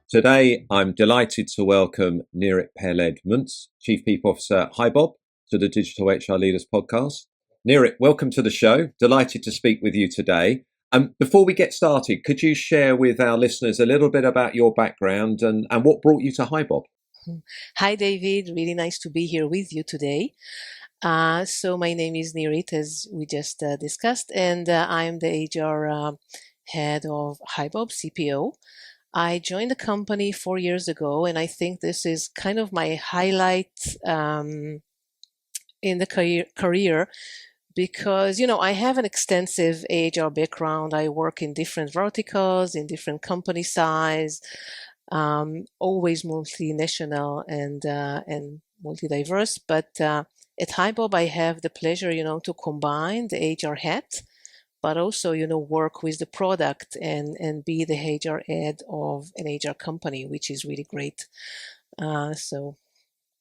Today, I'm delighted to welcome Nirit Peled-Muntz, Chief People Officer at HiBob, to the Digital HR Leaders podcast. Nirit, welcome to the show. Delighted to speak with you today. Before we get started, could you share with our listeners a little bit about your background and what brought you to HiBob? Hi, David. Really nice to be here with you today. So my name is Nirit, as we just discussed, and I'm the HR head of HiBob, CPO. I joined the company 4 years ago, and I think this is kind of my highlight in the career because, I have an extensive HR background. I work in different verticals, in different company size, always multinational and multi-diverse. But at HiBob, I have the pleasure, to combine the HR hat, but also, work with the product and be the HR head of an HR company, which is really great. So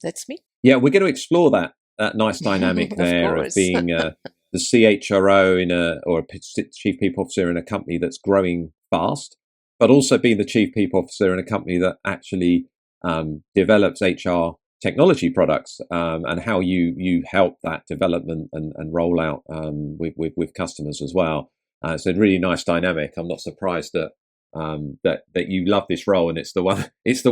that's me. Yeah, we're going to explore that nice dynamic Of there of course. being the CHRO or a Chief People Officer in a company that's growing fast, but also being the Chief People Officer in a company that actually develops HR technology products and how you help that development and rollout with customers as well. It's a really nice dynamic. I'm not surprised that that you love this role, and it's the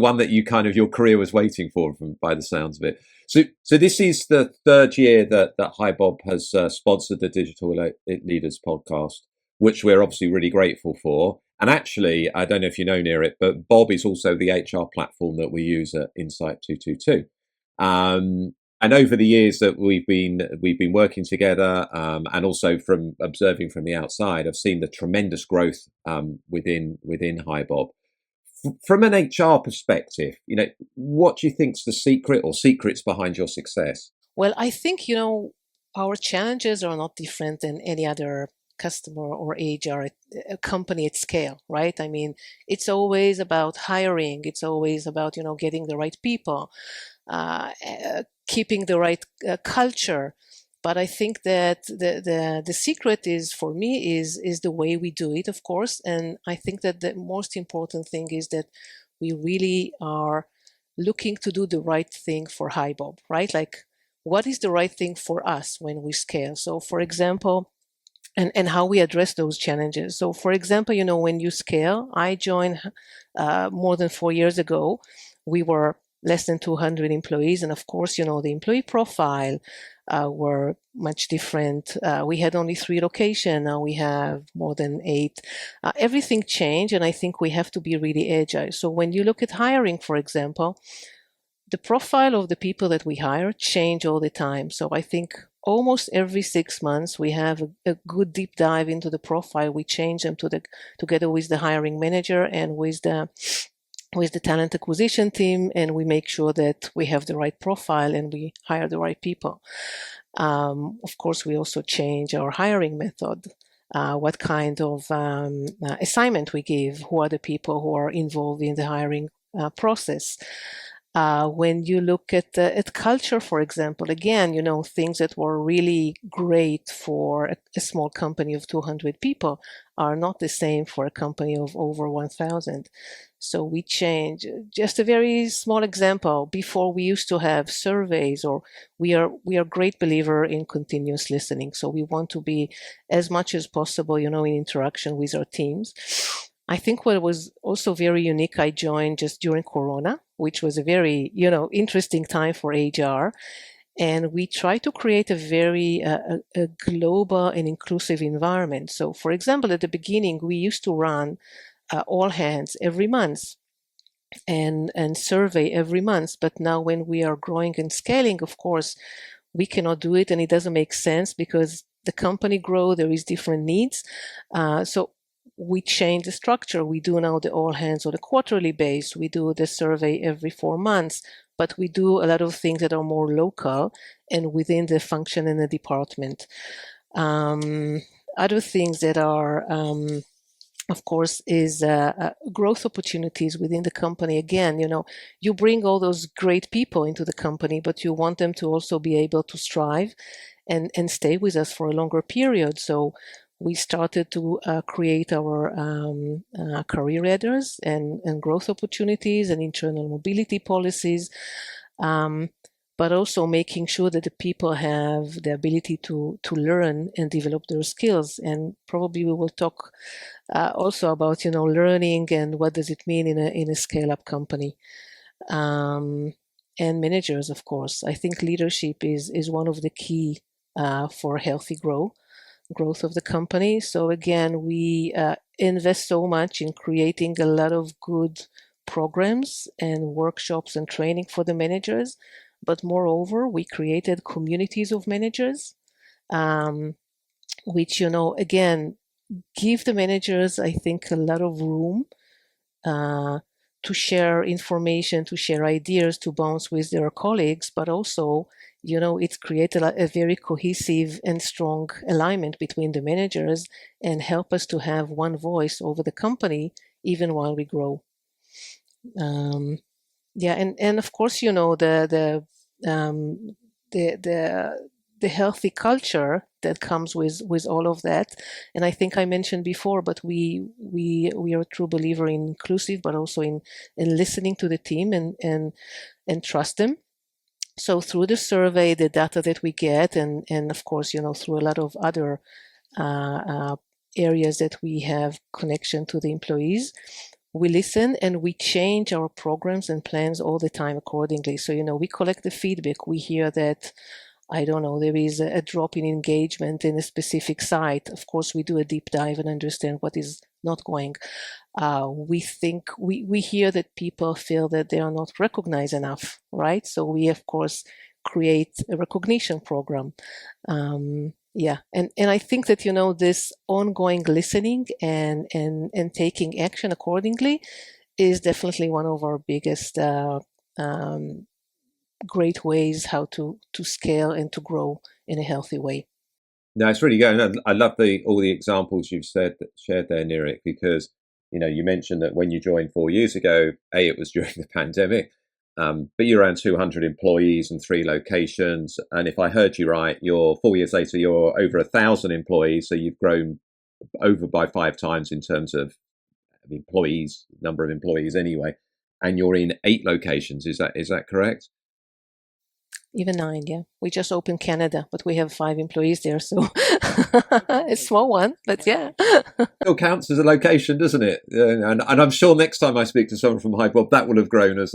one that you kind of your career was waiting for, by the sounds of it. So this is the third year that HiBob has sponsored the Digital Leaders podcast, which we're obviously really grateful for. And actually, I don't know if you know Nirit, but Bob is also the HR platform that we use at Insight 222. And over the years that we've been working together, and also from observing from the outside, I've seen the tremendous growth within HiBob. From an HR perspective, what do you think's the secret or secrets behind your success? Well, I think, our challenges are not different than any other customer or HR a company at scale, right? I mean, it's always about hiring. It's always about, getting the right people, keeping the right culture. But I think that the secret is, for me, is the way we do it, of course. And I think that the most important thing is that we really are looking to do the right thing for HiBob, right? Like, what is the right thing for us when we scale? So, for example, and how we address those challenges. So, for example, when you scale, I joined more than 4 years ago. We were less than 200 employees, and of course, the employee profile were much different. We had only 3 locations. Now we have more than 8. Everything changed, and I think we have to be really agile. So when you look at hiring, for example, the profile of the people that we hire change all the time. So I think almost every 6 months we have a good deep dive into the profile. We change them together with the hiring manager and with the talent acquisition team, and we make sure that we have the right profile and we hire the right people. Of course, we also change our hiring method. What kind of assignment we give, who are the people who are involved in the hiring process. When you look at culture, for example, again, things that were really great for a small company of 200 people are not the same for a company of over 1,000. So we change. Just a very small example. Before, we used to have surveys, or we are great believer in continuous listening. So we want to be as much as possible, in interaction with our teams. I think what was also very unique, I joined just during Corona, which was a very, interesting time for HR. And we try to create a very a global and inclusive environment. So, for example, at the beginning, we used to run all hands every month and survey every month. But now when we are growing and scaling, of course, we cannot do it, and it doesn't make sense because the company grows, there is different needs. So we change the structure. We do now the all hands on a quarterly base. We do the survey every 4 months, but we do a lot of things that are more local and within the function and the department. Other things that are, of course, is growth opportunities within the company. Again, you bring all those great people into the company, but you want them to also be able to strive and stay with us for a longer period. So we started to create our career ladders and growth opportunities and internal mobility policies, but also making sure that the people have the ability to learn and develop their skills. And probably we will talk also about learning and what does it mean in a scale-up company. And managers, of course. I think leadership is one of the key for healthy growth of the company. So again, we invest so much in creating a lot of good programs and workshops and training for the managers. But moreover, we created communities of managers, which, again, give the managers, I think, a lot of room to share information, to share ideas, to bounce with their colleagues, but also, it's created a very cohesive and strong alignment between the managers and help us to have one voice over the company, even while we grow. Yeah, and of course, the healthy culture that comes with all of that. And I think I mentioned before, but we are a true believer in inclusive, but also in listening to the team and trust them. So through the survey, the data that we get, and of course, through a lot of other areas that we have connection to the employees, we listen and we change our programs and plans all the time accordingly. So, we collect the feedback. We hear that, I don't know, there is a drop in engagement in a specific site. Of course, we do a deep dive and understand what is not going. We hear that people feel that they are not recognized enough, right? So we, of course, create a recognition program. Yeah, and I think that this ongoing listening and taking action accordingly is definitely one of our biggest great ways how to scale and to grow in a healthy way. No, it's really good. I love all the examples you've shared there, Nirit, because you mentioned that when you joined 4 years ago, it was during the pandemic, but you're around 200 employees and 3 locations. And if I heard you right, you're 4 years later, you're over 1,000 employees, so you've grown over by 5 times in terms of employees, number of employees anyway. And you're in 8 locations. Is that correct? Even 9, yeah. We just opened Canada, but we have 5 employees there, so a small one, but yeah. Still counts as a location, doesn't it? And I'm sure next time I speak to someone from HiBob, that will have grown as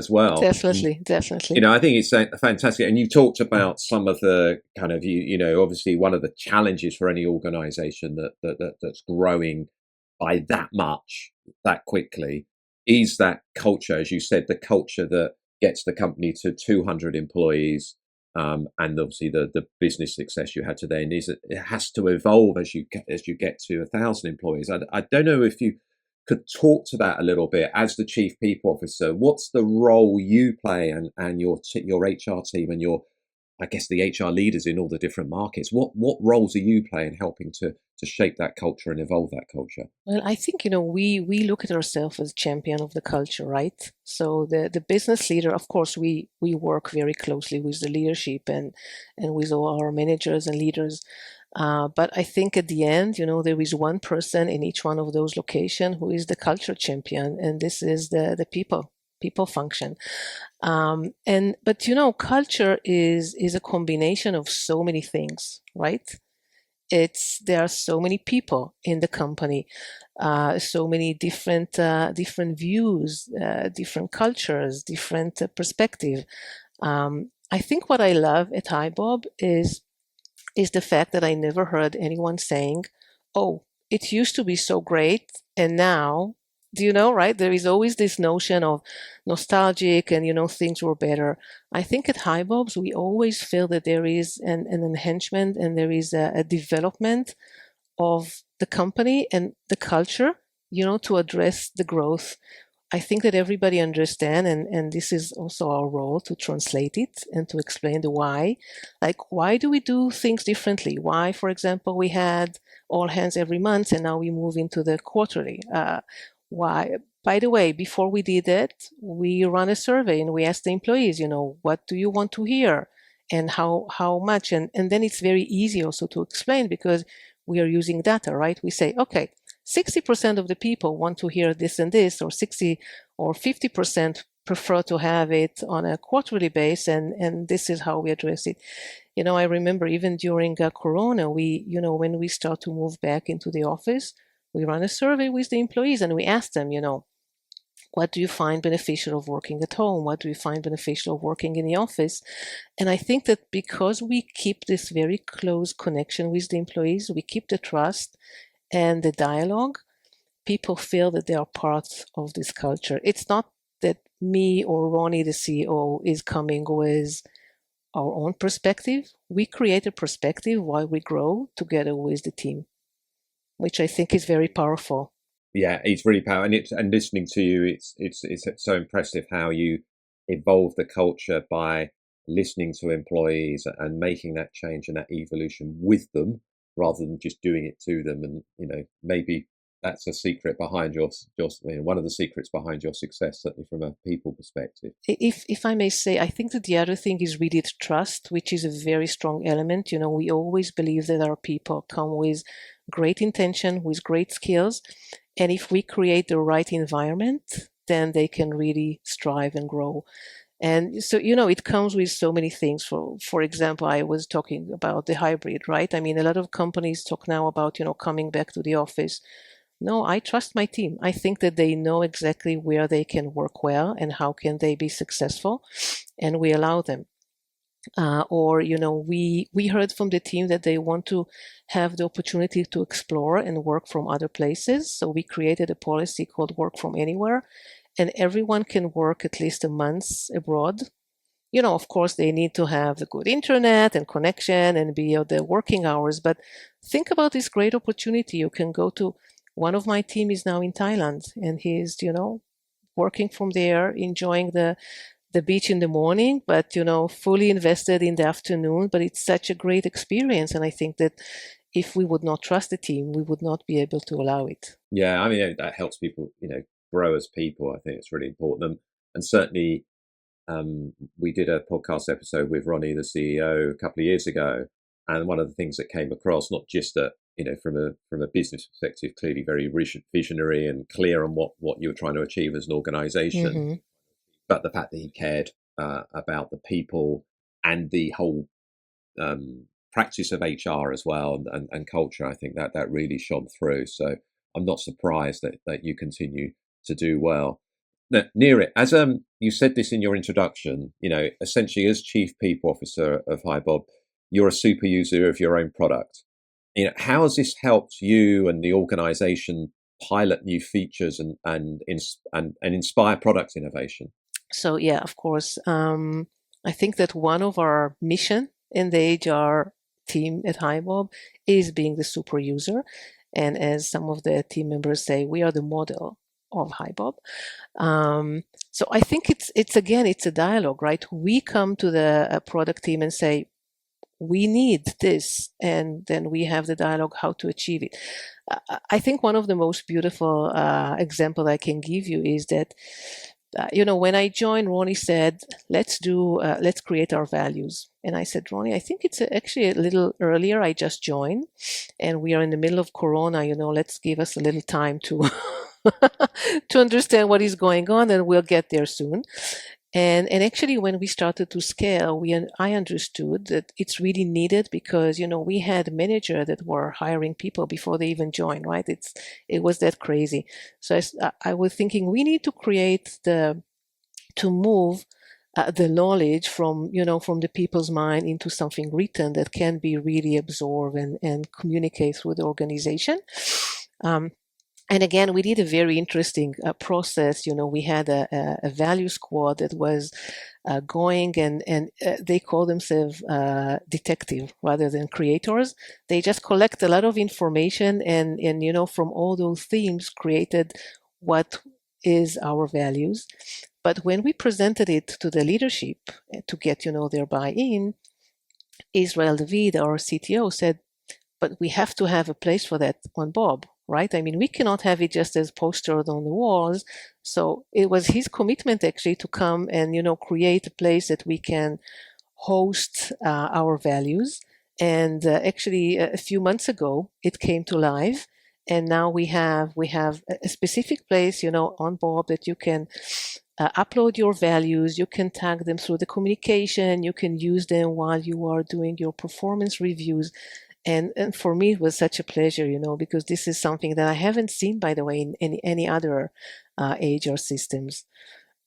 well. Definitely. I think it's fantastic. And you talked about some of the kind of obviously one of the challenges for any organisation that's growing by that much that quickly is that culture, as you said, the culture that gets the company to 200 employees. And obviously the business success you had to then is it has to evolve as you get to 1,000 employees. I don't know if you could talk to that a little bit as the chief people officer. What's the role you play and your HR team and the HR leaders in all the different markets? What roles are you playing helping to shape that culture and evolve that culture? Well, I think, we look at ourselves as champion of the culture, right? So the business leader, of course, we work very closely with the leadership and with all our managers and leaders. But I think at the end, there is one person in each one of those locations who is the culture champion, and this is the people function. But culture is a combination of so many things, right? There are so many people in the company, so many different views, different cultures, different perspective. I think what I love at HiBob is the fact that I never heard anyone saying, "Oh, it used to be so great, and now." Do you know, right? There is always this notion of nostalgic and, things were better. I think at HiBobs, we always feel that there is an enhancement and there is a development of the company and the culture, to address the growth. I think that everybody understand, and this is also our role to translate it and to explain the why. Like, why do we do things differently? Why, for example, we had all hands every month and now we move into the quarterly? Why? By the way, before we did it, we run a survey and we asked the employees, what do you want to hear and how much? And then it's very easy also to explain because we are using data, right? We say, okay, 60% of the people want to hear this and this, or 60 or 50% prefer to have it on a quarterly basis, and this is how we address it. I remember even during Corona, when we start to move back into the office, we run a survey with the employees and we ask them, what do you find beneficial of working at home? What do you find beneficial of working in the office? And I think that because we keep this very close connection with the employees, we keep the trust and the dialogue, people feel that they are part of this culture. It's not that me or Ronnie, the CEO, is coming with our own perspective. We create a perspective while we grow together with the team, which I think is very powerful. Yeah, it's really powerful, and listening to you, it's so impressive how you evolve the culture by listening to employees and making that change and that evolution with them rather than just doing it to them. And maybe that's a secret behind your one of the secrets behind your success, certainly from a people perspective. If I may say, I think that the other thing is really the trust, which is a very strong element. We always believe that our people come with great intention, with great skills. And if we create the right environment, then they can really strive and grow. And so, it comes with so many things. For example, I was talking about the hybrid, right? I mean, a lot of companies talk now about, coming back to the office. No, I trust my team. I think that they know exactly where they can work well and how can they be successful, and we allow them. We heard from the team that they want to have the opportunity to explore and work from other places. So we created a policy called Work From Anywhere, and everyone can work at least a month abroad. Of course, they need to have the good internet and connection and be at their working hours. But think about this great opportunity. You can go to one of my team is now in Thailand, and he's, working from there, enjoying the beach in the morning, but fully invested in the afternoon. But it's such a great experience, and I think that if we would not trust the team, we would not be able to allow it. Yeah, I mean that helps people, grow as people. I think it's really important, and certainly, we did a podcast episode with Ronnie, the CEO, a couple of years ago, and one of the things that came across, not just that from a business perspective, clearly very visionary and clear on what you were trying to achieve as an organization, Mm-hmm. but the fact that he cared about the people and the whole practice of HR as well, and culture. I think that really shone through. So I'm not surprised that you continue to do well. Now, Nirit, as you said this in your introduction, essentially as Chief People Officer of HiBob, you're a super user of your own product. How has this helped you and the organization pilot new features and inspire product innovation? So yeah, of course. I think that one of our mission in the HR team at HiBob is being the super user. And as some of the team members say, we are the model of HiBob. So I think it's a dialogue, right? We come to the product team and say, we need this, and then we have the dialogue how to achieve it. I think one of the most beautiful example I can give you is that when I joined, Ronnie said, let's create our values. And I said, Ronnie, I think it's actually a little earlier. I just joined and we are in the middle of Corona, let's give us a little time to to understand what is going on, and we'll get there soon. And actually, when we started to scale, I understood that it's really needed because we had managers that were hiring people before they even joined, right? It was that crazy. So I was thinking we need to move the knowledge from the people's mind into something written that can be really absorbed and communicate through the organization. And again, we did a very interesting process. We had a value squad that was going, and they call themselves detective rather than creators. They just collect a lot of information and from all those themes created what is our values. But when we presented it to the leadership to get their buy-in, Israel David, our CTO, said, but we have to have a place for that on Bob, right? I mean, we cannot have it just as posters on the walls. So it was his commitment actually to come and, create a place that we can host our values And actually, a few months ago, it came to live, and now we have a specific place, on Bob that you can upload your values. You can tag them through the communication. You can use them while you are doing your performance reviews. And for me, it was such a pleasure, because this is something that I haven't seen, by the way, in any other HR systems.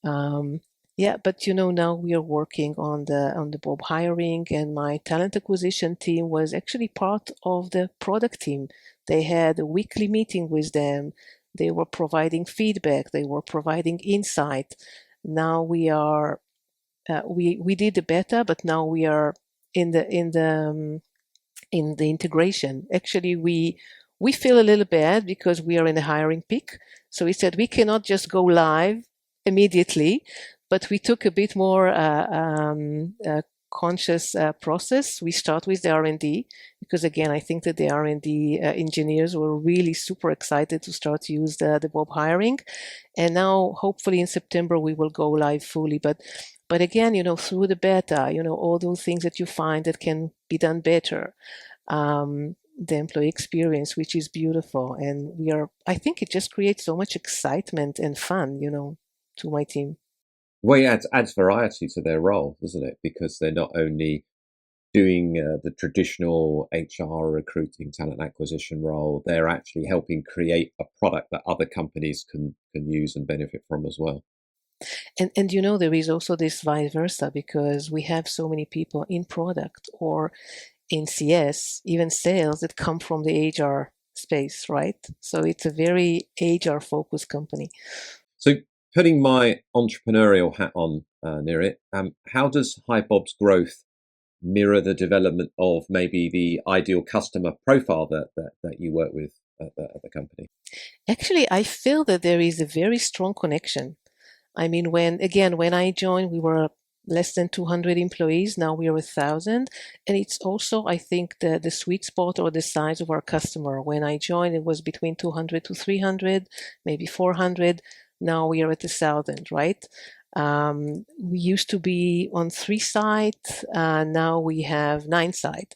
Um, yeah, but now we are working on the Bob hiring, and my talent acquisition team was actually part of the product team. They had a weekly meeting with them. They were providing feedback. They were providing insight. Now we did the beta, but now we are in the integration. Actually, we feel a little bad because we are in a hiring peak. So we said we cannot just go live immediately, but we took a bit more conscious process. We start with the R&D because, again, I think that the R&D engineers were really super excited to start to use the Bob hiring. And now, hopefully in September, we will go live fully. But again, through the beta, all those things that you find that can be done better, the employee experience, which is beautiful. And I think it just creates so much excitement and fun, to my team. Well, yeah, it adds variety to their role, doesn't it? Because they're not only doing the traditional HR recruiting talent acquisition role, they're actually helping create a product that other companies can use and benefit from as well. And there is also this vice versa, because we have so many people in product or in CS, even sales, that come from the HR space, right? So it's a very HR focused company. So, putting my entrepreneurial hat on, Nirit, how does HiBob's growth mirror the development of maybe the ideal customer profile that you work with at the company? Actually, I feel that there is a very strong connection. I mean, when I joined, we were less than 200 employees. Now we are 1,000. And it's also, I think, the sweet spot or the size of our customer. When I joined, it was between 200 to 300, maybe 400. Now we are at 1,000, right? We used to be on 3 sites. Now we have 9 sites.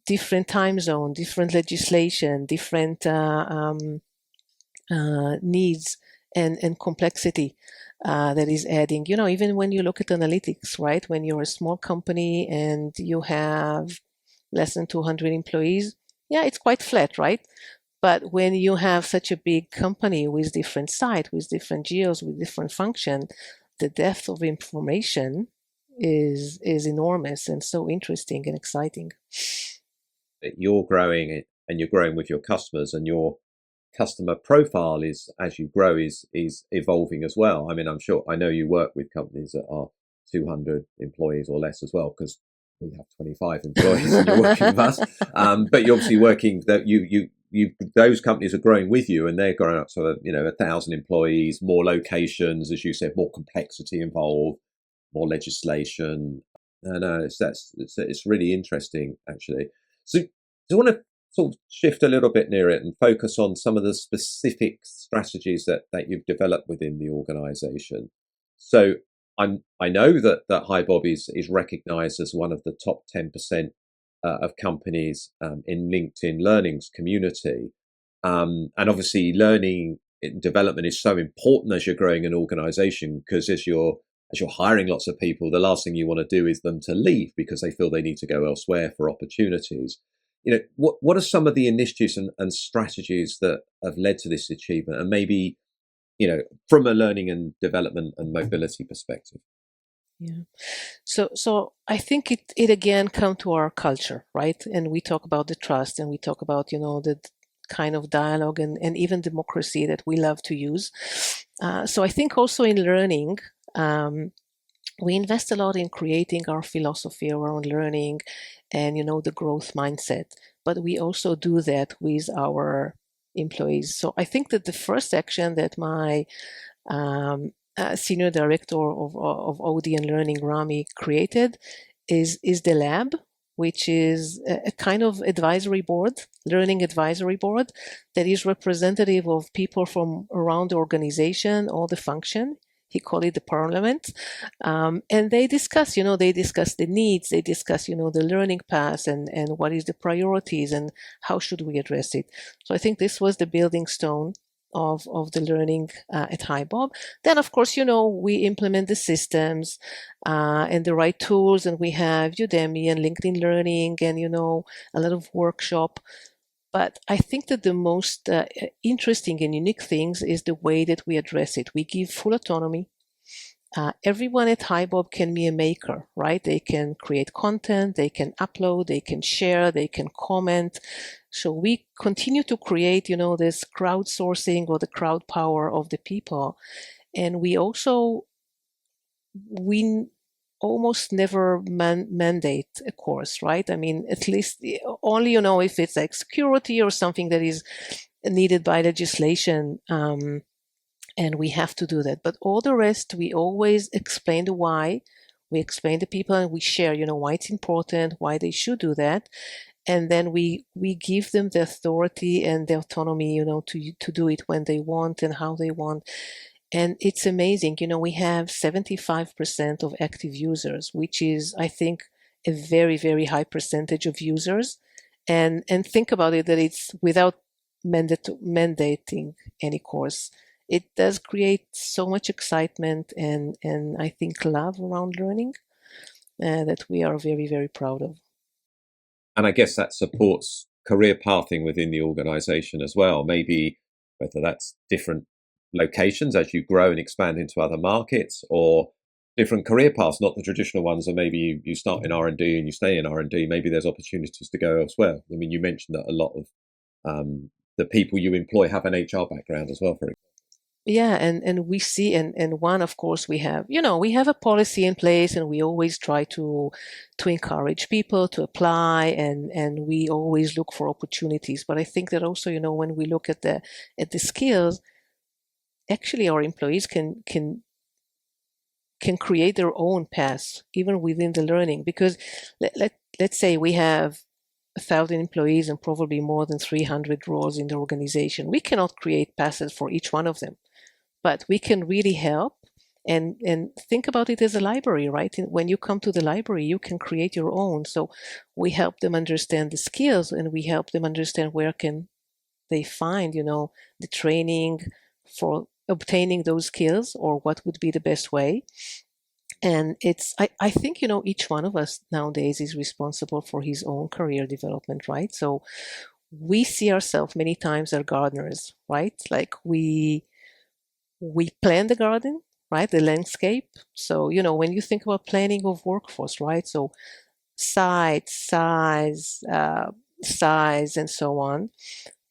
Different time zone, different legislation, different needs and complexity that is adding. Even when you look at analytics, right? When you're a small company and you have less than 200 employees, yeah, it's quite flat, right? But when you have such a big company with different sites, with different geos, with different function, the depth of information is enormous and so interesting and exciting. You're growing it, and you're growing with your customers, and your customer profile is, as you grow, is evolving as well. I mean, I know you work with companies that are 200 employees or less as well, because we have 25 employees and you're working with us. But you're obviously working that you those companies are growing with you, and they're growing up to 1,000 employees, more locations, as you said, more complexity involved, more legislation. And it's really interesting, actually. So I want to sort of shift a little bit near it and focus on some of the specific strategies that you've developed within the organization. So I know that HiBob is recognized as one of the top 10% of companies in LinkedIn Learning's community. And obviously learning and development is so important as you're growing an organization, because as you're hiring lots of people, the last thing you want to do is them to leave because they feel they need to go elsewhere for opportunities. What are some of the initiatives and strategies that have led to this achievement, and maybe from a learning and development and mobility perspective? Yeah. So I think it again come to our culture, right? And we talk about the trust, and we talk about the kind of dialogue and even democracy that we love to use. So I think also in learning, we invest a lot in creating our philosophy around learning and the growth mindset. But we also do that with our employees. So I think that the first action that my senior director of OD and learning, Rami, created is the lab, which is a kind of advisory board, learning advisory board, that is representative of people from around the organization, all the function. he called it the parliament. And they discuss, they discuss the needs, they discuss, the learning path and what is the priorities and how should we address it. So I think this was the building stone of the learning at HiBob. Then, of course, we implement the systems and the right tools, and we have Udemy and LinkedIn Learning and, a lot of workshop. But I think that the most interesting and unique things is the way that we address it. We give full autonomy. Everyone at HiBob can be a maker, right? They can create content, they can upload, they can share, they can comment. So we continue to create, this crowdsourcing or the crowd power of the people. And we almost never mandate a course, right? I mean, at least only, if it's like security or something that is needed by legislation. And we have to do that. But all the rest, we always explain the why. We explain to people and we share, why it's important, why they should do that. And then we give them the authority and the autonomy, to do it when they want and how they want. And it's amazing. We have 75% of active users, which is, I think, a very, very high percentage of users. And think about it, that it's without mandating any course. It does create so much excitement and I think love around learning that we are very, very proud of. And I guess that supports career pathing within the organization as well. Maybe whether that's different locations as you grow and expand into other markets, or different career paths, not the traditional ones. And maybe you start in R&D and you stay in R&D. Maybe there's opportunities to go elsewhere. I mean, you mentioned that a lot of the people you employ have an HR background as well, for example. Yeah, and we see, and one, of course, we have, we have a policy in place, and we always try to encourage people to apply, and we always look for opportunities. But I think that also, when we look at the skills, actually our employees can create their own path even within the learning, because let's say we have 1,000 employees and probably more than 300 roles in the organization. We cannot create paths for each one of them, but we can really help. And think about it as a library, right? When you come to the library, you can create your own. So we help them understand the skills, and we help them understand where can they find, the training for obtaining those skills, or what would be the best way. And I think, each one of us nowadays is responsible for his own career development, right? So we see ourselves many times as gardeners, right? Like we plan the garden, right? The landscape. So, when you think about planning of workforce, right? So size, size, and so on.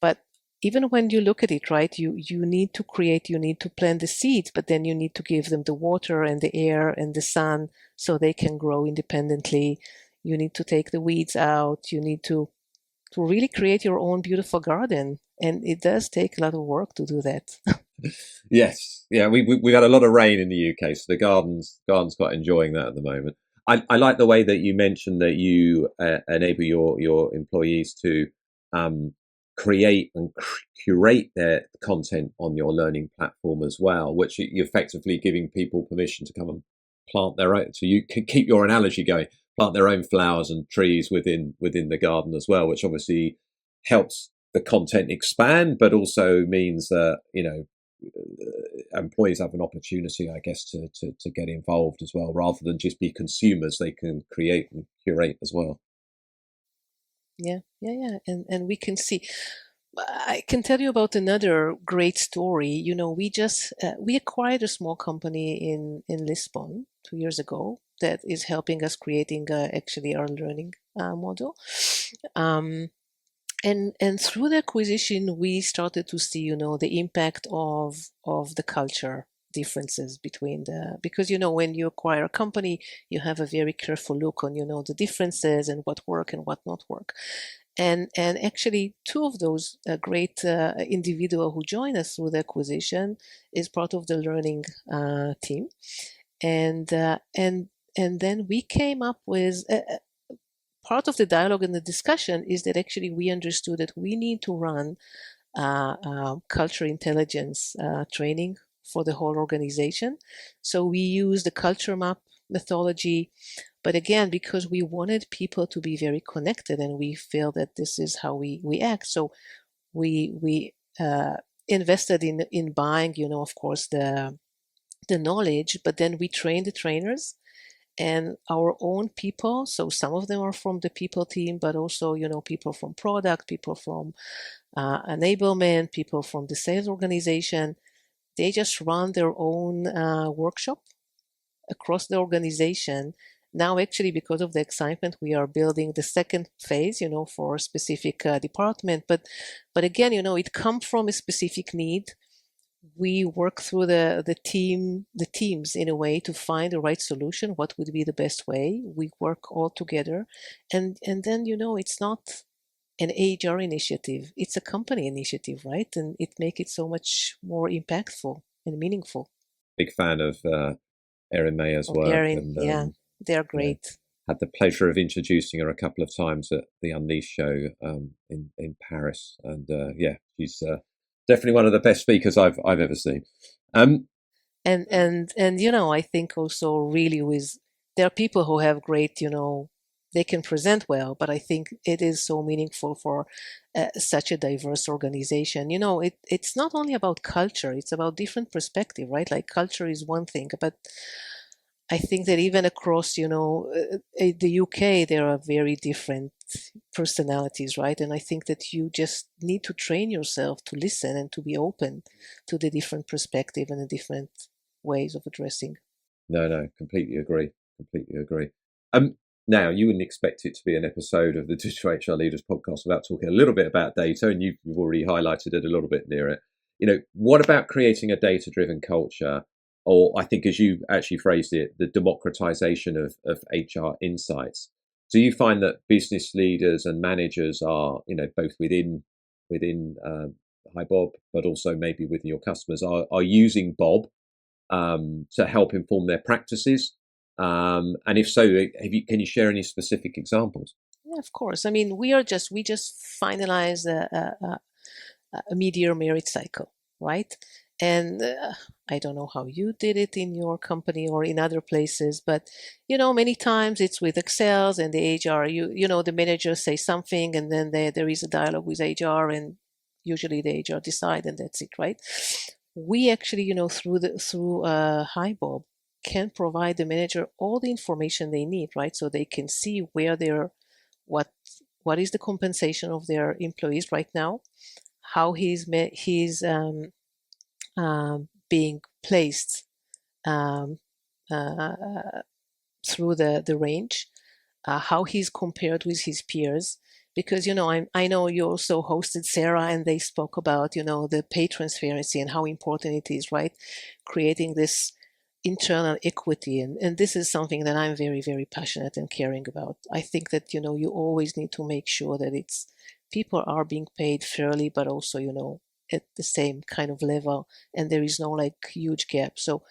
But even when you look at it, right, you need to plant the seeds, but then you need to give them the water and the air and the sun so they can grow independently. You need to take the weeds out. You need to really create your own beautiful garden. And it does take a lot of work to do that. Yes, yeah, we've had a lot of rain in the UK, so the garden's quite enjoying that at the moment. I like the way that you mentioned that you enable your employees to create and curate their content on your learning platform as well, which you're effectively giving people permission to come and plant their own. So you can keep your analogy going, plant their own flowers and trees within the garden as well, which obviously helps the content expand, but also means that employees have an opportunity, I guess, to get involved as well, rather than just be consumers. They can create and curate as well. Yeah. And we can see. I can tell you about another great story. We acquired a small company in Lisbon 2 years ago that is helping us creating actually our learning model. And through the acquisition, we started to see, the impact of the culture differences because when you acquire a company, you have a very careful look on the differences and what work and what not work. And actually, two of those great individual who joined us through the acquisition is part of the learning team, and then we came up with part of the dialogue and the discussion is that actually we understood that we need to run culture intelligence training for the whole organization. So we use the culture map methodology, but again, because we wanted people to be very connected and we feel that this is how we act. So we invested in buying, of course, the knowledge, but then we train the trainers and our own people. So some of them are from the people team, but also, people from product, people from enablement, people from the sales organization. They just run their own workshop across the organization. Now, actually, because of the excitement, we are building the second phase, for a specific department. But again, it comes from a specific need. We work through the teams in a way to find the right solution. What would be the best way? We work all together, and then it's not an HR initiative; it's a company initiative, right? And it makes it so much more impactful and meaningful. Big fan of Erin Mayer's Of work, Erin, and yeah, they're yeah, great. had the pleasure of introducing her a couple of times at the Unleashed show in Paris, and yeah, she's definitely one of the best speakers I've ever seen. Um, And I think also really with there are people who have great, they can present well, but I think it is so meaningful for such a diverse organization. It's not only about culture, it's about different perspective, right? Like culture is one thing, but I think that even across, the UK, there are very different personalities, right? And I think that you just need to train yourself to listen and to be open to the different perspective and the different ways of addressing. no, completely agree. Completely agree. Um, Now you wouldn't expect it to be an episode of the Digital HR Leaders podcast without talking a little bit about data, and you've already highlighted it a little bit near it. What about creating a data-driven culture, or I think as you actually phrased it, the democratization of HR insights? Do you find that business leaders and managers are, both within Hi Bob, but also maybe within your customers, are using Bob to help inform their practices? And if so, can you share any specific examples? Yeah, of course. I mean, we just finalized a mid-year merit cycle, right? And I don't know how you did it in your company or in other places, but many times it's with Excels and the HR. The managers say something, and then there is a dialogue with HR, and usually the HR decide, and that's it, right? We actually, through HiBob, can provide the manager all the information they need, right? So they can see where they're, what what is the compensation of their employees right now, how he's being placed um, uh, through the range, how he's compared with his peers. Because I know you also hosted Sarah, and they spoke about the pay transparency and how important it is, right? Creating this internal equity, and this is something that I'm very, very passionate and caring about. I think that you always need to make sure that it's people are being paid fairly, but also at the same kind of level, and there is no like huge gap. So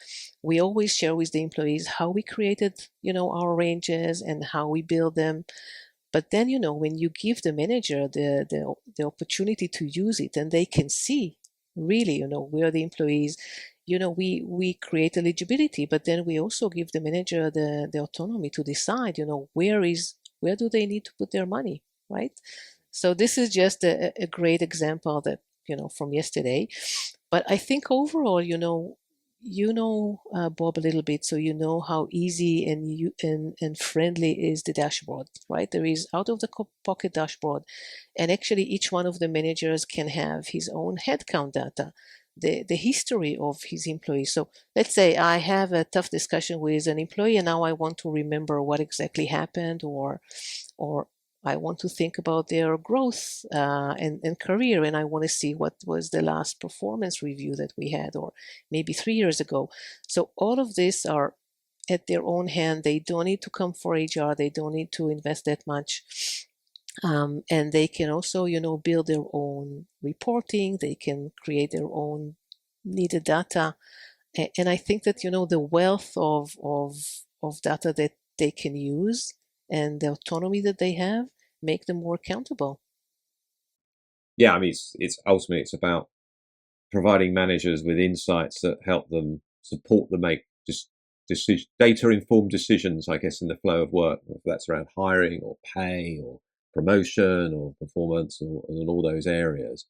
we always share with the employees how we created our ranges and how we build them. But then when you give the manager the opportunity to use it, and they can see really where the employees, we create eligibility, but then we also give the manager the autonomy to decide where do they need to put their money, right? So this is just a great example that from yesterday. But I think overall, Bob, a little bit, so how easy and friendly is the dashboard, right? There is out of the pocket dashboard, and actually each one of the managers can have his own headcount data, the history of his employees. So let's say I have a tough discussion with an employee, and now I want to remember what exactly happened, or I want to think about their growth and career, and I want to see what was the last performance review that we had, or maybe 3 years ago. So all of this are at their own hand. They don't need to come for HR. They don't need to invest that much. And they can also, build their own reporting. They can create their own needed data. And I think that, the wealth of data that they can use and the autonomy that they have make them more accountable. Yeah, I mean, it's ultimately it's about providing managers with insights that help them support them make just data informed decisions, I guess, in the flow of work, whether that's around hiring or pay or promotion or performance and all those areas.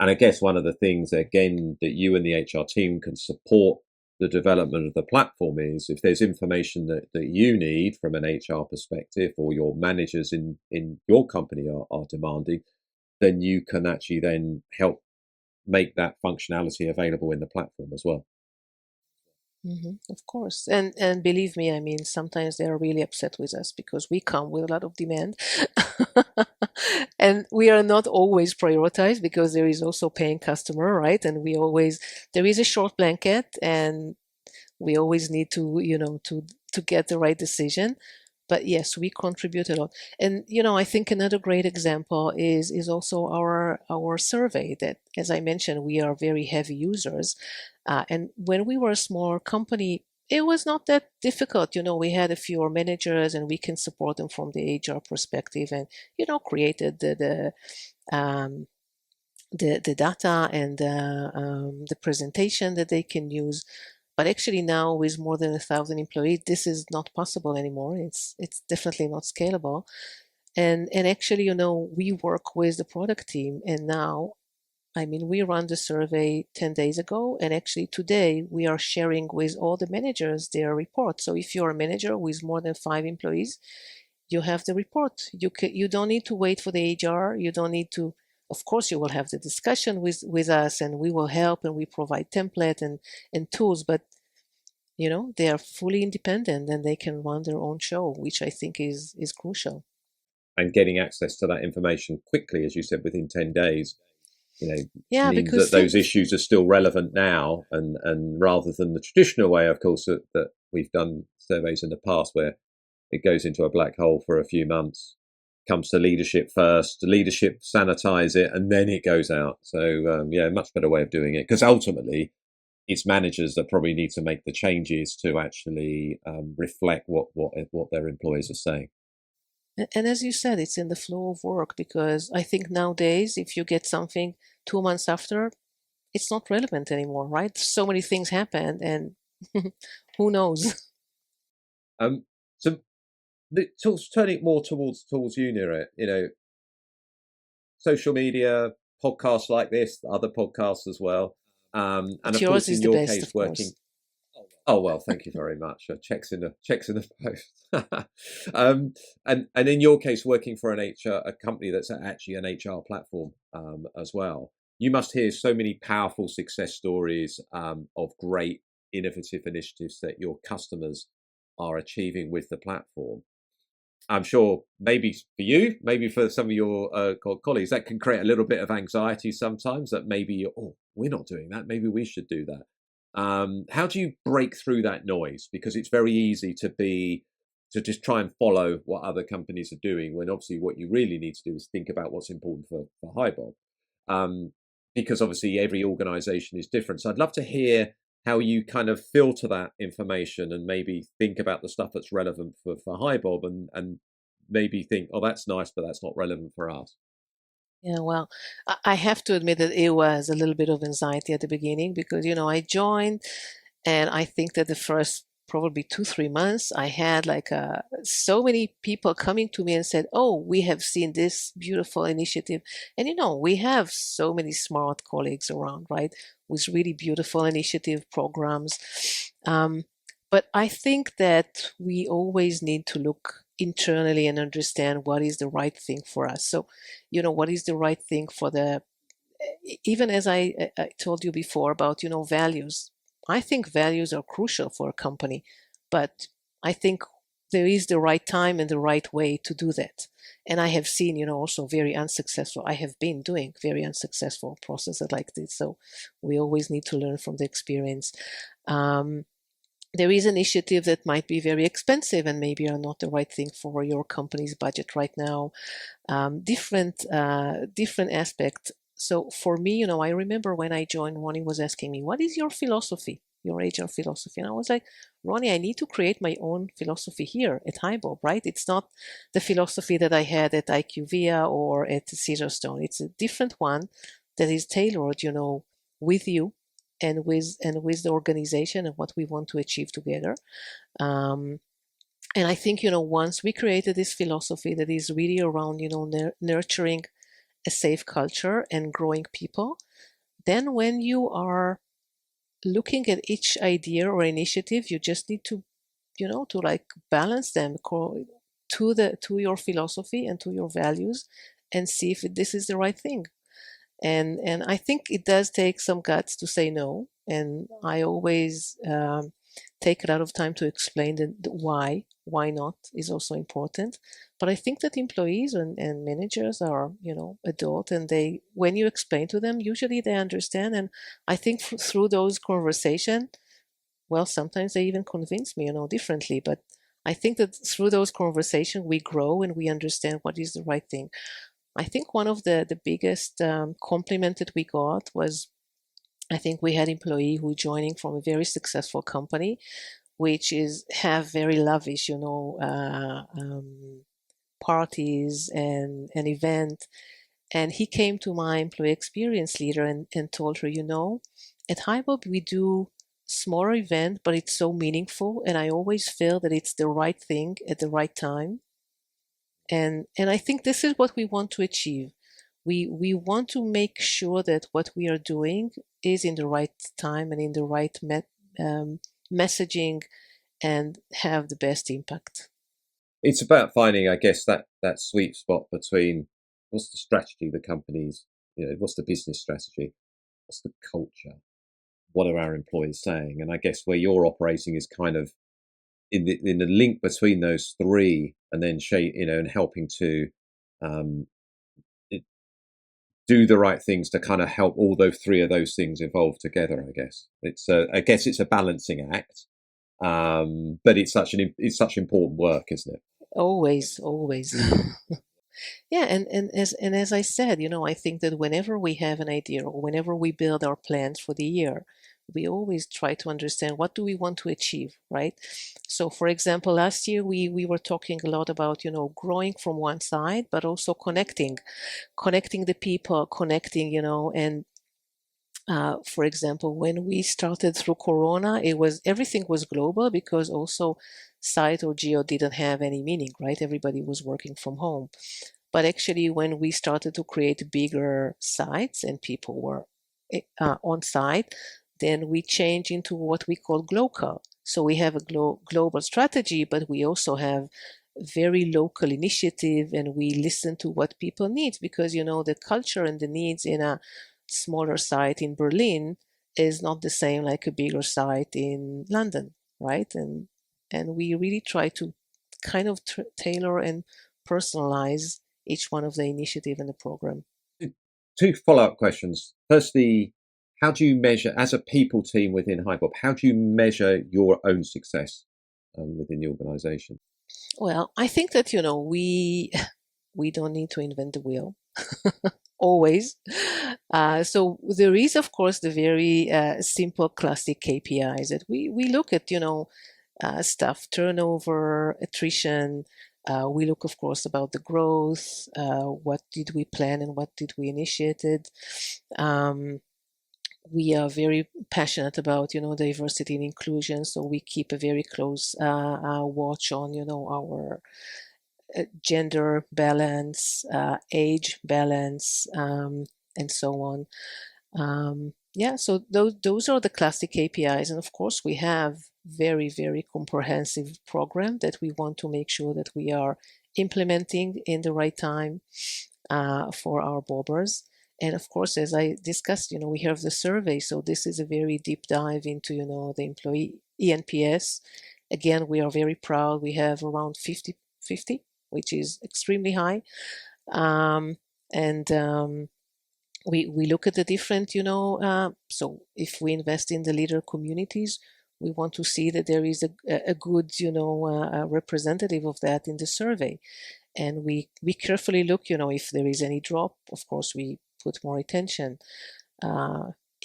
And I guess one of the things, again, that you and the HR team can support the development of the platform is if there's information that you need from an HR perspective or your managers in your company are demanding, then you can actually then help make that functionality available in the platform as well. Of course. And believe me, I mean, sometimes they're really upset with us because we come with a lot of demand. And we are not always prioritized because there is also paying customer, right? And there is a short blanket and we always need to, to get the right decision. But yes, we contribute a lot. And I think another great example is also our survey that, as I mentioned, we are very heavy users. And when we were a small company, it was not that difficult. We had a few managers and we can support them from the HR perspective and, created um, the data and the presentation that they can use. But actually now with more than 1,000 employees, this is not possible anymore. It's definitely not scalable. And actually, we work with the product team. And now, I mean, we ran the survey 10 days ago. And actually today we are sharing with all the managers their report. So if you're a manager with more than 5 employees, you have the report. You don't need to wait for the HR. You don't need to, of course, you will have the discussion with us and we will help and we provide template and tools, but they are fully independent and they can run their own show, which I think is crucial. And getting access to that information quickly, as you said, within 10 days, Yeah, means because that those issues are still relevant now. And rather than the traditional way, of course, that we've done surveys in the past where it goes into a black hole for a few months, comes to leadership first, leadership sanitize it, and then it goes out. So, much better way of doing it. Because ultimately, it's managers that probably need to make the changes to actually reflect what their employees are saying. And as you said, it's in the flow of work because I think nowadays, if you get something 2 months after, it's not relevant anymore, right? So many things happen and who knows? Um, so turning more towards you, Nirit, social media, podcasts like this, other podcasts as well, and But of yours course, is in the your best, case, of working. course. Oh well, thank you very much. Checks in the post. And in your case, working for a company that's actually an HR platform as well. You must hear so many powerful success stories of great innovative initiatives that your customers are achieving with the platform. I'm sure maybe for you, maybe for some of your colleagues, that can create a little bit of anxiety sometimes that maybe, oh, we're not doing that. Maybe we should do that. How do you break through that noise? Because it's very easy to just try and follow what other companies are doing when obviously what you really need to do is think about what's important for HiBob. Um, because obviously every organization is different. So I'd love to hear how you kind of filter that information and maybe think about the stuff that's relevant for HiBob and maybe think, oh, that's nice, but that's not relevant for us. Yeah, well, I have to admit that it was a little bit of anxiety at the beginning because, I joined and I think that the first probably 2, 3 months, I had like so many people coming to me and said, "Oh, we have seen this beautiful initiative," and we have so many smart colleagues around, right, with really beautiful initiative programs. Um, but I think that we always need to look internally and understand what is the right thing for us. So, what is the right thing for the even as I told you before about values. I think values are crucial for a company, but I think there is the right time and the right way to do that. And I have seen, also very unsuccessful. I have been doing very unsuccessful processes like this. So we always need to learn from the experience. Um, there is an initiative that might be very expensive and maybe are not the right thing for your company's budget right now. Different aspect. So for me, I remember when I joined, Ronnie was asking me, "What is your philosophy, your HR philosophy?" And I was like, "Ronnie, I need to create my own philosophy here at HiBob, right? It's not the philosophy that I had at IQVIA or at Caesarstone. It's a different one that is tailored, with you and with the organization and what we want to achieve together. Um, and I think, once we created this philosophy that is really around, nurturing a safe culture and growing people, then when you are looking at each idea or initiative, you just need to, to like balance them to your philosophy and to your values, and see if this is the right thing. And I think it does take some guts to say no. And I always take a lot of time to explain the why not is also important. But I think that employees and managers are, adult, and when you explain to them, usually they understand. And I think through those conversations, well, sometimes they even convince me, differently. But I think that through those conversations, we grow and we understand what is the right thing. I think one of the biggest compliment that we got was, I think we had employee who joining from a very successful company, which is have very lavish, parties and an event. And he came to my employee experience leader and told her, at HiBob we do smaller event, but it's so meaningful, and I always feel that it's the right thing at the right time. And I think this is what we want to achieve. We want to make sure that what we are doing is in the right time and in the right messaging, and have the best impact. It's about finding, I guess, that sweet spot between what's the strategy of the company's, what's the business strategy, what's the culture, what are our employees saying, and I guess where you're operating is kind of in the link between those three, and then and helping to um, do the right things to kind of help all those three of those things evolve together. I guess it's a balancing act, but it's such important work, isn't it? Always, always. Yeah, and as I said, I think that whenever we have an idea or whenever we build our plans for the year, we always try to understand what do we want to achieve, right? So, for example, last year we were talking a lot about, growing from one side, but also connecting the people, and for example, when we started through Corona, everything was global, because also site or geo didn't have any meaning, right? Everybody was working from home. But actually, when we started to create bigger sites and people were on site, then we changed into what we call global. So we have a global strategy, but we also have very local initiative, and we listen to what people need, because the culture and the needs in a smaller site in Berlin is not the same like a bigger site in London, right? And we really try to kind of tailor and personalize each one of the initiative in the program. Two follow-up questions. Firstly, how do you measure, as a people team within HiBob, how do you measure your own success within the organization? Well, I think that we don't need to invent the wheel. Always. So there is, of course, the very simple classic KPIs that we look at, staff turnover, attrition. We look, of course, about the growth. What did we plan and what did we initiated? We are very passionate about, diversity and inclusion. So we keep a very close watch on, our gender balance, age balance, and so on. Yeah, so those are the classic KPIs. And of course, we have very, very comprehensive program that we want to make sure that we are implementing in the right time for our bobbers. And of course, as I discussed, we have the survey. So this is a very deep dive into, the employee ENPS. Again, we are very proud. We have around 50, which is extremely high. And we look at the different, so if we invest in the leader communities, we want to see that there is a good, representative of that in the survey. And we carefully look, if there is any drop, of course, we put more attention.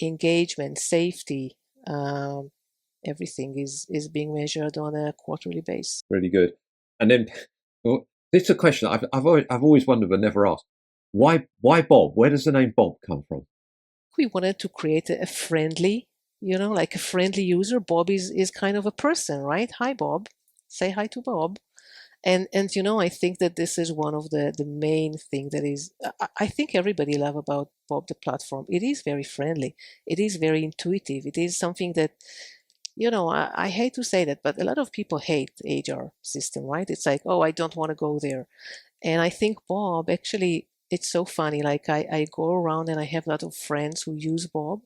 Engagement, safety, everything is being measured on a quarterly basis. Really good. And then, well, this is a question I've always wondered but never asked. Why Bob? Where does the name Bob come from? we wanted to create a friendly, like a friendly user. Bob is kind of a person, right? Hi, Bob. Say hi to Bob. And I think that this is one of the main thing that is, I think everybody love about Bob the platform. It is very friendly. It is very intuitive. It is something that, I hate to say that, but a lot of people hate HR system, right? It's like, oh, I don't want to go there. And I think Bob, actually, it's so funny. Like I go around and I have a lot of friends who use Bob,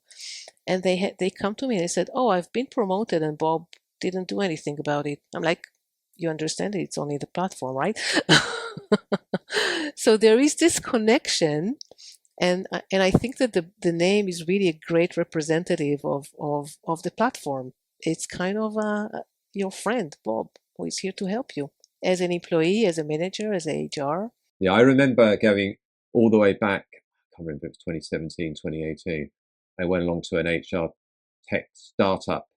and they come to me and they said, "Oh, I've been promoted and Bob didn't do anything about it." I'm like, "You understand it? It's only the platform, right?" So there is this connection, and I think that the name is really a great representative of the platform. It's kind of your friend Bob, who is here to help you as an employee, as a manager, as a HR. Yeah, I remember going all the way back. I can't remember if it was 2017, 2018. I went along to an HR tech startup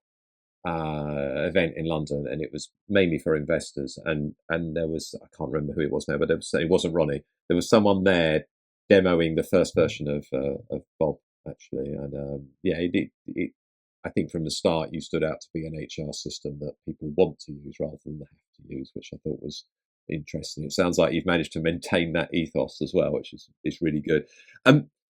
event in London, and it was mainly for investors. And there was, I can't remember who it was now, but it wasn't Ronnie. There was someone there demoing the first version of Bob actually, and yeah, I think from the start you stood out to be an HR system that people want to use rather than have to use, which I thought was interesting. It sounds like you've managed to maintain that ethos as well, which is really good.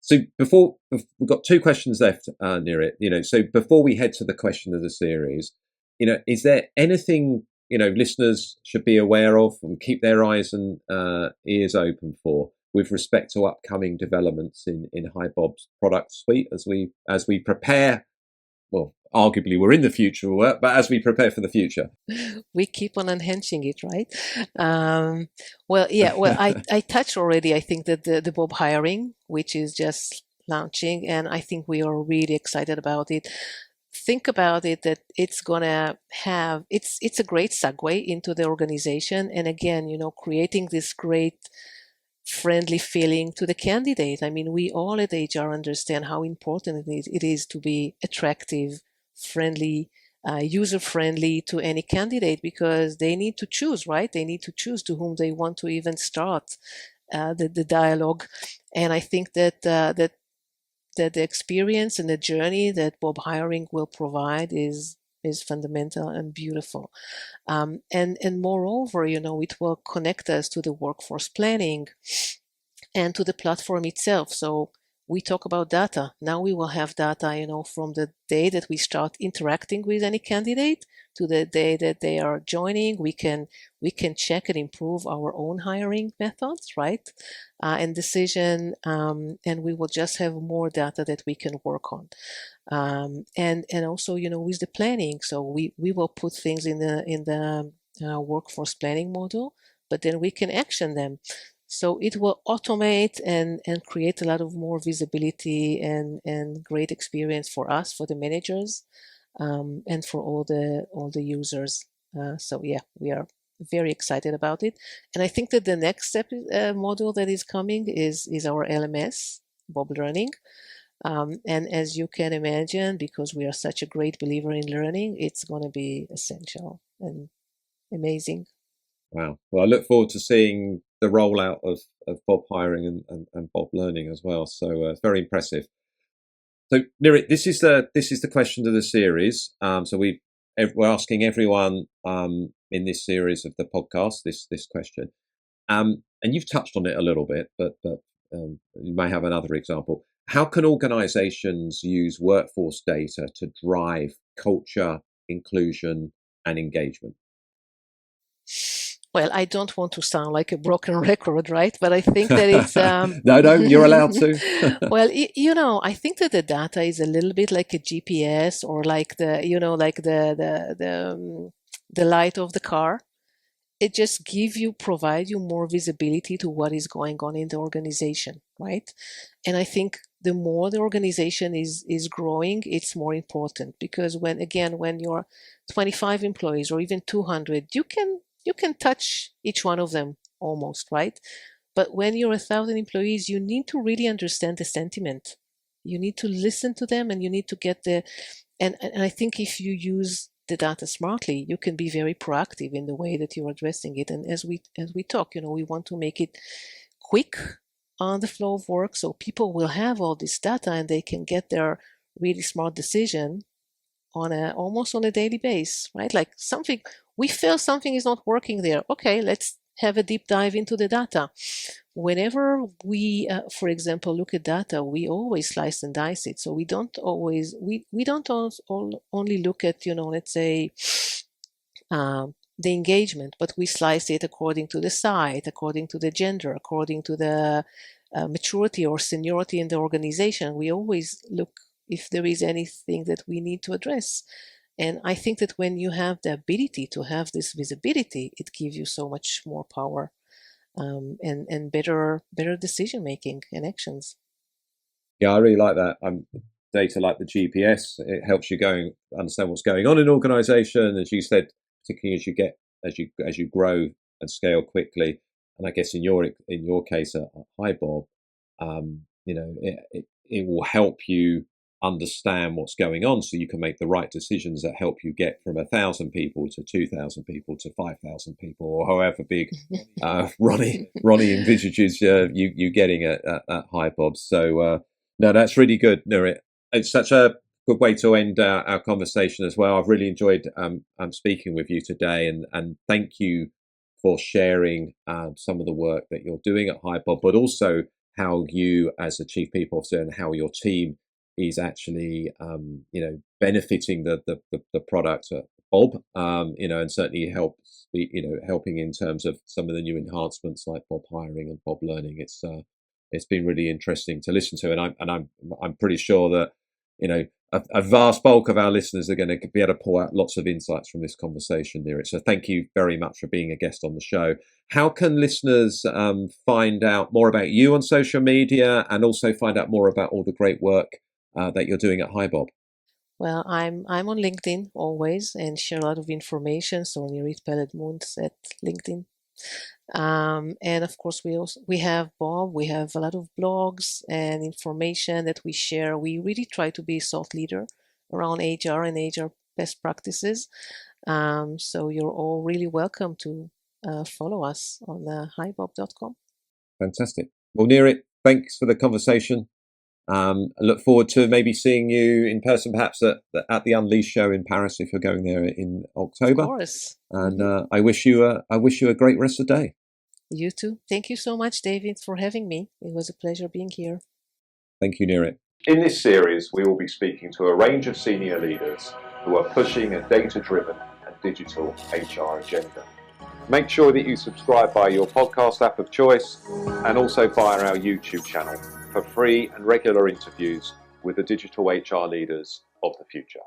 So we've got two questions left, Nirit. So before we head to the question of the series, is there anything listeners should be aware of and keep their eyes and ears open for with respect to upcoming developments in HiBob's product suite as we prepare? Well, arguably we're in the future work, but as we prepare for the future, we keep on enhancing it, right? Well, yeah. Well, I touched already. I think that the Bob hiring, which is just launching, and I think we are really excited about it. Think about it that it's gonna have it's a great segue into the organization, and again, creating this great friendly feeling to the candidate. I mean, we all at HR understand how important it is to be attractive, friendly, user friendly to any candidate, because they need to choose, right? They need to choose to whom they want to even start the dialogue. And I think that the experience and the journey that Bob Hiring will provide is fundamental and beautiful. And moreover, it will connect us to the workforce planning and to the platform itself. So we talk about data. Now we will have data, from the day that we start interacting with any candidate to the day that they are joining. We can check and improve our own hiring methods, right? And decision, and we will just have more data that we can work on. And also, with the planning. So we will put things in the workforce planning model, but then we can action them. So it will automate and create a lot of more visibility and great experience for us, for the managers, and for all the users. So yeah, we are very excited about it. And I think that the next step model that is coming is our LMS, Bob Learning. And as you can imagine, because we are such a great believer in learning, it's going to be essential and amazing. wow. Well, I look forward to seeing the rollout of Bob hiring and Bob learning as well. So very impressive. So Nirit, this is the question of the series. So we're asking everyone in this series of the podcast this question. And you've touched on it a little bit, but you may have another example. How can organizations use workforce data to drive culture, inclusion, and engagement? Well, I don't want to sound like a broken record, right? But I think that it's No, you're allowed to. well, I think that the data is a little bit like a GPS, or like the light of the car. It just provide you more visibility to what is going on in the organization, right? And I think the more the organization is growing, it's more important, because when you're 25 employees or even 200, you can touch each one of them almost, right? But when you're 1,000 employees, you need to really understand the sentiment. You need to listen to them, and you need to get and I think if you use the data smartly, you can be very proactive in the way that you're addressing it. And as we talk, we want to make it quick, on the flow of work, so people will have all this data and they can get their really smart decision on almost on a daily basis, right? Like we feel something is not working there. Okay, let's have a deep dive into the data. Whenever we, for example, look at data, we always slice and dice it. So we don't always, we don't only look at, let's say, the engagement, but we slice it according to the site, according to the gender, according to the maturity or seniority in the organization. We always look if there is anything that we need to address. And I think that when you have the ability to have this visibility, it gives you so much more power and better decision making and actions. Yeah, I really like that. Data like the GPS, it helps you understand what's going on in an organization, as you said, particularly as you grow and scale quickly. And I guess in your case at HiBob, it will help you understand what's going on, so you can make the right decisions that help you get from 1,000 people to 2,000 people to 5,000 people, or however big Ronnie envisages you getting at HiBob. So no, that's really good, Nirit. It's such a good way to end our conversation as well. I've really enjoyed speaking with you today, and thank you for sharing some of the work that you're doing at HiBob, but also how you, as a chief people officer, and how your team is actually benefiting the product at Bob, and certainly helping in terms of some of the new enhancements like Bob Hiring and Bob Learning. It's been really interesting to listen to, and I'm pretty sure that a vast bulk of our listeners are going to be able to pull out lots of insights from this conversation, Nirit. So thank you very much for being a guest on the show. How can listeners find out more about you on social media, and also find out more about all the great work that you're doing at HiBob? Well, I'm on LinkedIn always and share a lot of information. So Nirit Peled-Muntz at LinkedIn. And of course, we have Bob. We have a lot of blogs and information that we share. We really try to be a thought leader around HR and HR best practices. So you're all really welcome to follow us on hibob.com. Fantastic. Well, Nirit, thanks for the conversation. I look forward to maybe seeing you in person, perhaps at the Unleash show in Paris, if you're going there in October. Of course. And I wish you a great rest of the day. You too. Thank you so much, David, for having me. It was a pleasure being here. Thank you, Nirit. In this series, we will be speaking to a range of senior leaders who are pushing a data-driven and digital HR agenda. Make sure that you subscribe via your podcast app of choice, and also via our YouTube channel for free and regular interviews with the digital HR leaders of the future.